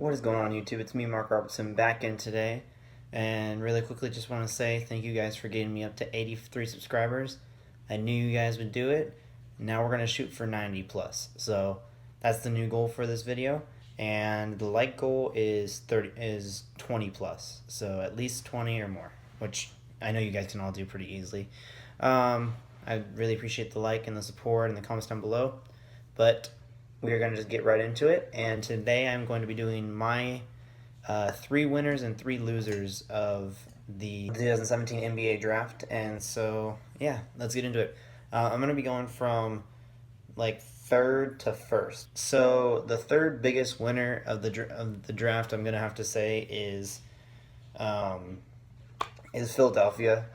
What is going on YouTube? It's me, Mark Robertson, back in today. And really quickly, just want to say thank you guys for getting me up to 83 subscribers. I knew you guys would do it. Now we're going to shoot for 90 plus. So that's the new goal for this video. And the like goal is 20 plus. So at least 20 or more, which I know you guys can all do pretty easily. I really appreciate the like and the support and the comments down below. But we are going to just get right into it. And today I'm going to be doing my 3 winners and 3 losers of the 2017 NBA draft. And so, yeah, let's get into it. I'm going to be going from like third to first. So the third biggest winner of the draft, I'm going to have to say, is Philadelphia.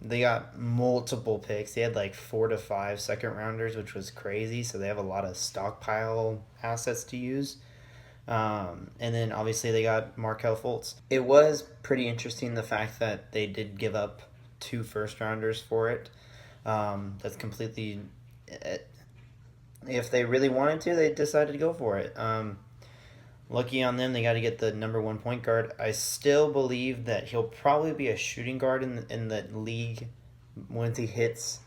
They got multiple picks. They had like 4 to 5 second rounders, which was crazy. So they have a lot of stockpile assets to use. And then obviously they got Markelle Fultz. It was pretty interesting the fact that they did give up 2 first rounders for it. That's completely, if they really wanted to, they decided to go for it. Lucky on them, they got to get the #1 point guard. I still believe that he'll probably be a shooting guard in the league once he hits.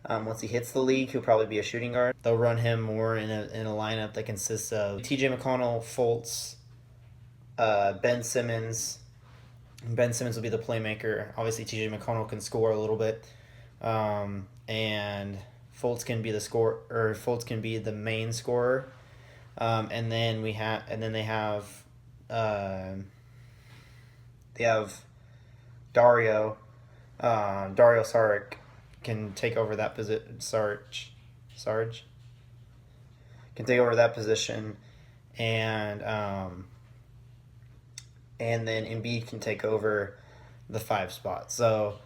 Once he hits the league, he'll probably be a shooting guard. They'll run him more in a lineup that consists of T.J. McConnell, Fultz, Ben Simmons. Ben Simmons will be the playmaker. Obviously, T.J. McConnell can score a little bit, and Fultz can be Fultz can be the main scorer. And then they have Dario Saric can take over that position. Sarge can take over that position, and then Embiid can take over the 5 spot. So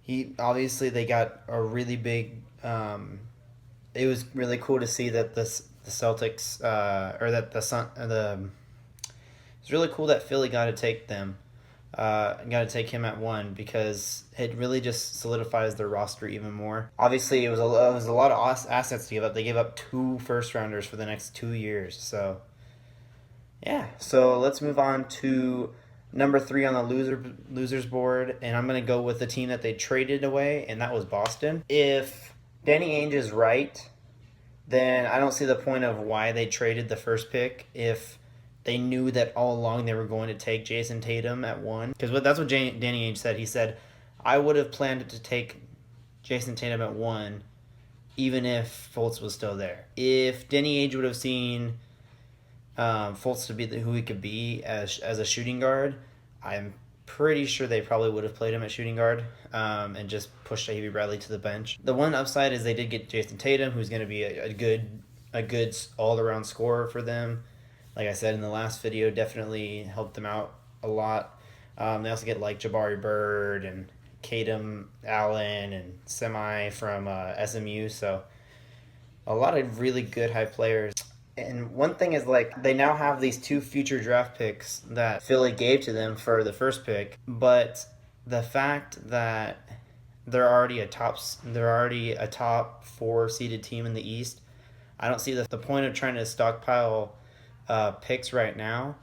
they got a really big. It was really cool to see that the Celtics it's really cool that Philly got to take them. Got to take him at 1 because it really just solidifies their roster even more. Obviously, it was a lot of assets to give up. They gave up 2 first rounders for the next 2 years. So, yeah. So let's move on to number 3 on the losers board, and I'm gonna go with the team that they traded away, and that was Boston. If Danny Ainge is right, then I don't see the point of why they traded the first pick if they knew that all along they were going to take Jason Tatum at 1. Because that's what Danny Ainge said. He said, I would have planned to take Jason Tatum at 1 even if Fultz was still there. If Danny Ainge would have seen Fultz to be who he could be as a shooting guard, I'm pretty sure they probably would have played him at shooting guard and just pushed Avery Bradley to the bench. The one upside is they did get Jason Tatum, who's going to be a good all-around scorer for them. Like I said in the last video, definitely helped them out a lot. They also get like Jabari Bird and Kadem Allen and Semi from SMU. So a lot of really good high players. And one thing is, like, they now have these 2 future draft picks that Philly gave to them for the first pick, but the fact that they're already a top 4 seeded team in the East, I don't see the point of trying to stockpile picks right now,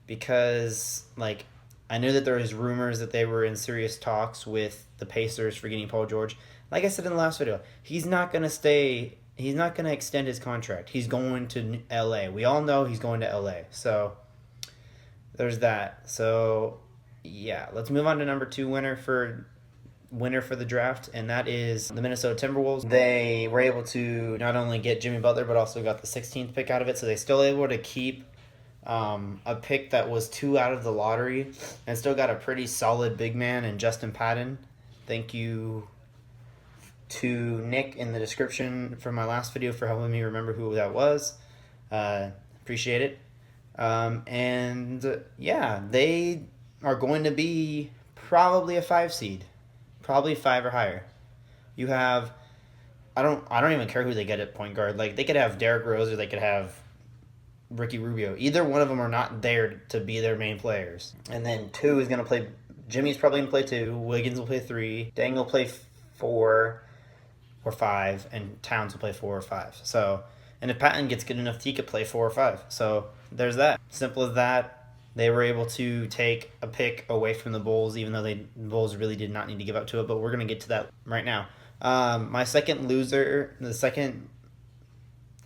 because like I knew that there was rumors that they were in serious talks with the Pacers for getting Paul George. Like I said in the last video, he's not going to extend his contract. He's going to LA. We all know he's going to LA. So there's that. So yeah, let's move on to number 2 winner for the draft, and that is the Minnesota Timberwolves. They were able to not only get Jimmy Butler, but also got the 16th pick out of it, so they still able to keep a pick that was 2 out of the lottery, and still got a pretty solid big man in Justin Patton. Thank you to Nick in the description for my last video for helping me remember who that was. Appreciate it. And yeah, they are going to be probably a 5 seed. Probably 5 or higher. You have, I don't even care who they get at point guard. Like, they could have Derrick Rose or they could have Ricky Rubio. Either one of them are not there to be their main players. And then 2 is going to play, Jimmy's probably going to play 2, Wiggins will play 3, Deng will play 4 or 5, and Towns will play 4 or 5. So, And if Patton gets good enough, he could play 4 or 5. So there's that. Simple as that. They were able to take a pick away from the Bulls, even though the Bulls really did not need to give up to it. But we're going to get to that right now. My second loser, the second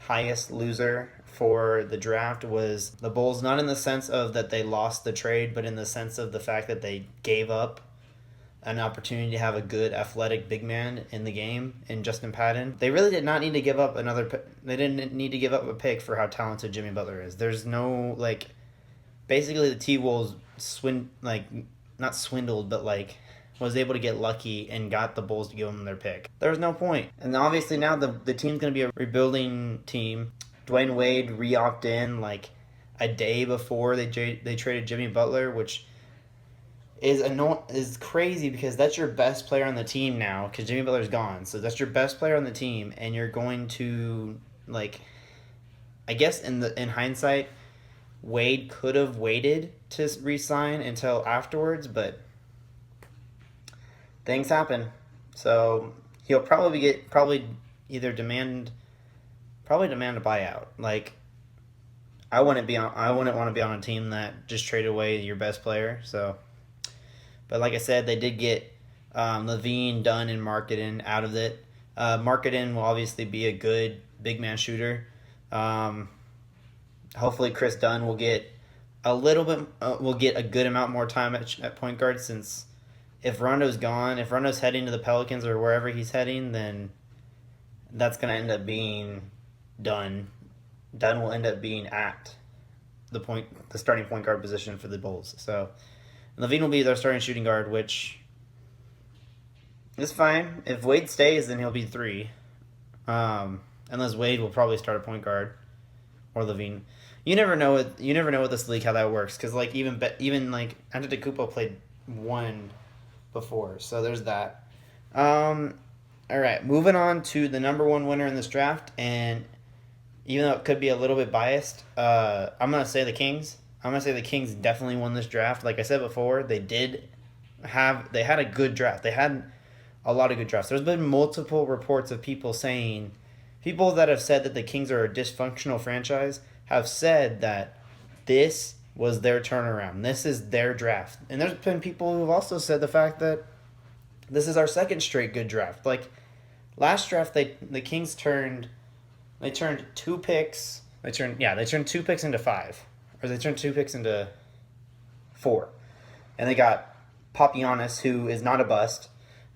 highest loser for the draft was the Bulls, not in the sense of that they lost the trade, but in the sense of the fact that they gave up an opportunity to have a good athletic big man in the game in Justin Patton. They really did not need to give up they didn't need to give up a pick for how talented Jimmy Butler is. There's no, like, basically the T-Wolves not swindled, but like was able to get lucky and got the Bulls to give them their pick. There was no point. And obviously now the team's going to be a rebuilding team. Dwayne Wade re-opted in like a day before they traded Jimmy Butler, which is crazy because that's your best player on the team now because Jimmy Butler's gone. So that's your best player on the team, and you're going to, like, I guess in hindsight, Wade could have waited to re-sign until afterwards, but things happen. So he'll probably either demand a buyout. Like, I wouldn't want to be on a team that just traded away your best player. So, but like I said, they did get LaVine, Dunn, and Markkanen out of it. Markkanen will obviously be a good big man shooter. Hopefully Chris Dunn will get a good amount more time at point guard, since if Rondo's gone, if Rondo's heading to the Pelicans or wherever he's heading, then that's going to end up being Dunn. Dunn will end up being at the starting point guard position for the Bulls. So LaVine will be their starting shooting guard, which is fine. If Wade stays, then he'll be 3. Unless Wade will probably start a point guard or LaVine. You never know with this league how that works, because like even like Antetokounmpo played 1 before, so there's that. All right, moving on to the number 1 winner in this draft, and even though it could be a little bit biased, I'm gonna say the Kings. I'm gonna say the Kings definitely won this draft. Like I said before, they had a good draft. They had a lot of good drafts. There's been multiple reports of people that have said that the Kings are a dysfunctional franchise have said that this was their turnaround. This is their draft. And there's been people who have also said the fact that this is our second straight good draft. Like, last draft, the Kings turned 2 picks. They turned 2 picks into 5. Or they turned 2 picks into 4. And they got Papianis, who is not a bust.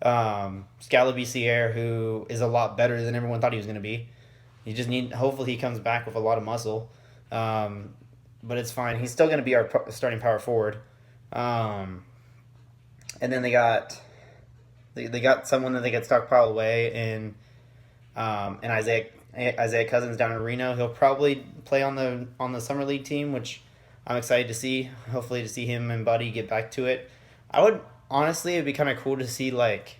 Scalabiciere, who is a lot better than everyone thought he was going to be. Hopefully he comes back with a lot of muscle. But it's fine. He's still going to be our starting power forward. And then they got someone that they could stockpile away in Isaiah Cousins down in Reno. He'll probably play on the summer league team, which I'm excited to see. Hopefully to see him and Buddy get back to it. It'd be kind of cool to see, like,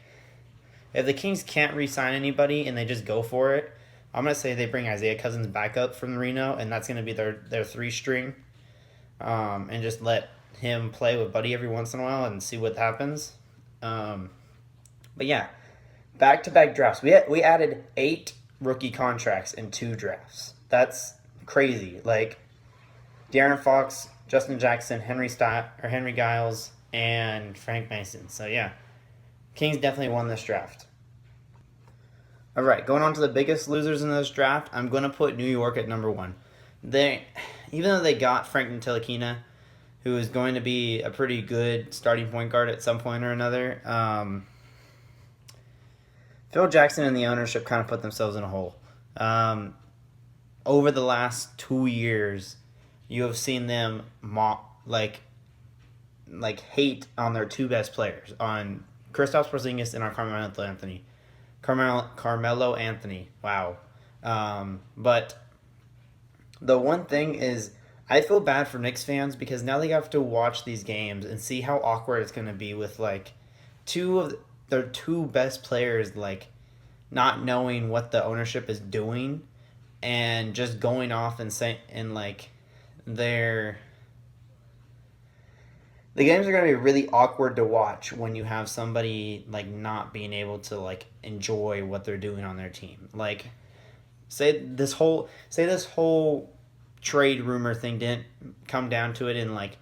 if the Kings can't re-sign anybody and they just go for it, I'm going to say they bring Isaiah Cousins back up from Reno, and that's going to be their 3-string, and just let him play with Buddy every once in a while and see what happens. But yeah, back-to-back drafts. We added 8 rookie contracts in 2 drafts. That's crazy. Like, De'Aaron Fox, Justin Jackson, Henry Giles, and Frank Mason. So yeah, Kings definitely won this draft. All right, going on to the biggest losers in this draft, I'm going to put New York at number 1. Even though they got Frank Ntilikina, who is going to be a pretty good starting point guard at some point or another, Phil Jackson and the ownership kind of put themselves in a hole. Over the last 2 years, you have seen them hate on their 2 best players, on Kristaps Porzingis and on Carmelo Anthony. Wow. But the one thing is, I feel bad for Knicks fans because now they have to watch these games and see how awkward it's going to be with, like, 2 of their 2 best players, like, not knowing what the ownership is doing and just going off and saying, and like, the games are going to be really awkward to watch when you have somebody, like, not being able to, like, enjoy what they're doing on their team. Like, say this whole trade rumor thing didn't come down to it, and like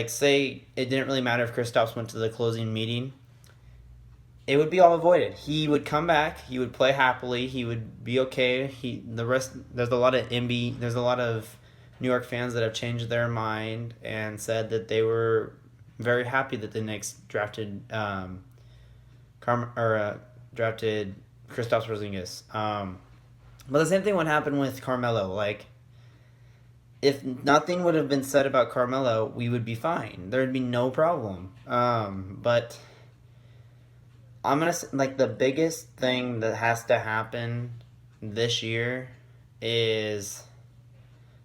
say it didn't really matter if Kristaps went to the closing meeting, it would be all avoided. He would come back. He would play happily. He would be okay. There's a lot of there's a lot of New York fans that have changed their mind and said that they were very happy that the Knicks drafted drafted Kristaps Porzingis. But the same thing would happen with Carmelo. Like, if nothing would have been said about Carmelo, we would be fine. There'd be no problem. But I'm gonna like the biggest thing that has to happen this year is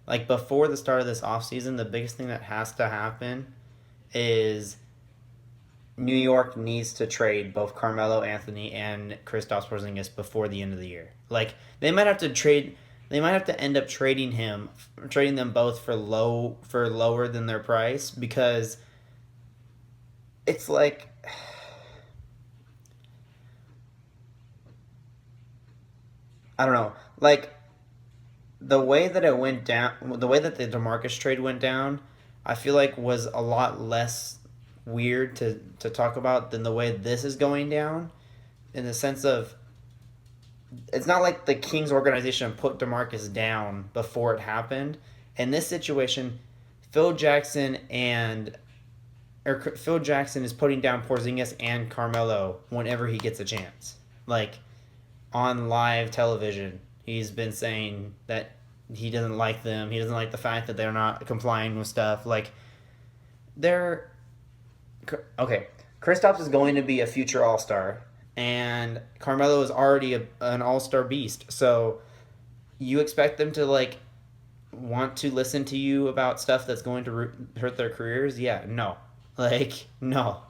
like before the start of this offseason, the biggest thing that has to happen is New York needs to trade both Carmelo Anthony and Kristaps Porzingis before the end of the year. Like they might have to trade. They might have to end up trading them both for lower than their price, because it's like I don't know, like the way that it went down, the way that the DeMarcus trade went down, I feel like was a lot less weird to talk about than the way this is going down, in the sense of it's not like the Kings organization put DeMarcus down before it happened. In this situation, Phil Jackson Phil Jackson is putting down Porzingis and Carmelo whenever he gets a chance. Like on live television, he's been saying that he doesn't like them. He doesn't like the fact that they're not complying with stuff. Like they're okay. Kristaps is going to be a future All-Star, and Carmelo is already an All-Star beast. So you expect them to like want to listen to you about stuff that's going to hurt their careers? Yeah, no. Like no.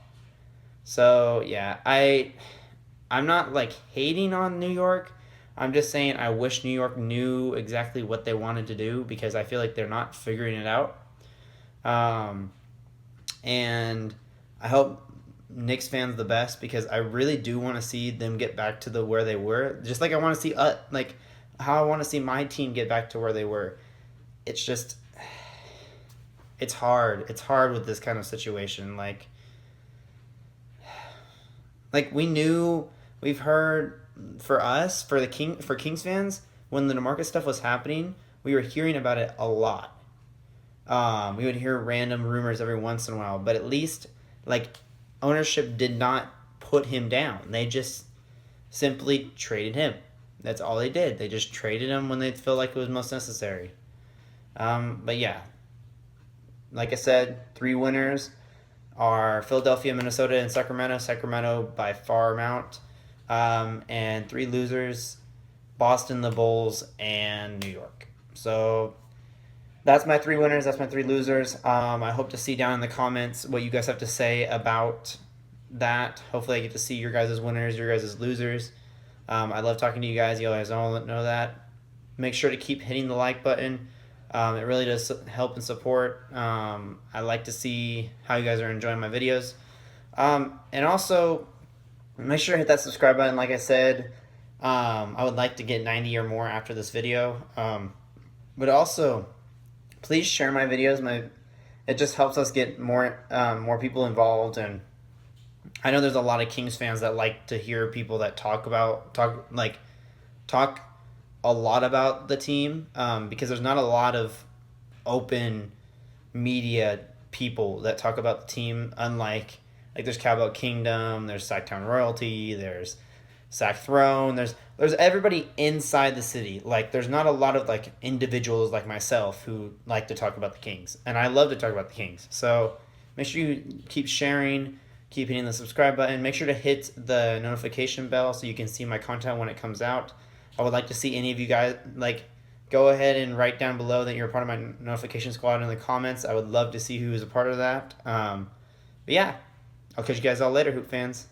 So yeah, I'm not like hating on New York. I'm just saying I wish New York knew exactly what they wanted to do, because I feel like they're not figuring it out. And I hope Knicks fans the best, because I really do want to see them get back to where they were. Just like I want to see like how I want to see my team get back to where they were. It's just it's hard. It's hard with this kind of situation. Like we've heard for Kings fans, when the DeMarcus stuff was happening, we were hearing about it a lot. We would hear random rumors every once in a while, but at least like ownership did not put him down. They just simply traded him. That's all they did. They just traded him when they felt like it was most necessary. But yeah, like I said, 3 winners are Philadelphia, Minnesota, and Sacramento. Sacramento by far amount. And 3 losers, Boston, the Bulls, and New York. So that's my 3 winners. That's my 3 losers. I hope to see down in the comments what you guys have to say about that. Hopefully I get to see your guys' winners, your guys' losers. I love talking to you guys. You guys all know that. Make sure to keep hitting the like button. It really does help and support. I like to see how you guys are enjoying my videos. And also, make sure to hit that subscribe button. Like I said, I would like to get 90 or more after this video. But also, please share my videos. It just helps us get more people involved. And I know there's a lot of Kings fans that like to hear people that talk a lot about the team, because there's not a lot of open media people that talk about the team, unlike like there's Cowbell Kingdom, there's Sacktown Royalty, there's Sack Throne, there's everybody inside the city. Like there's not a lot of like individuals like myself who like to talk about the Kings, and I love to talk about the Kings. So make sure you keep sharing, keep hitting the subscribe button. Make sure to hit the notification bell so you can see my content when it comes out. I would like to see any of you guys, like, go ahead and write down below that you're a part of my notification squad in the comments. I would love to see who is a part of that. But yeah, I'll catch you guys all later, Hoop fans.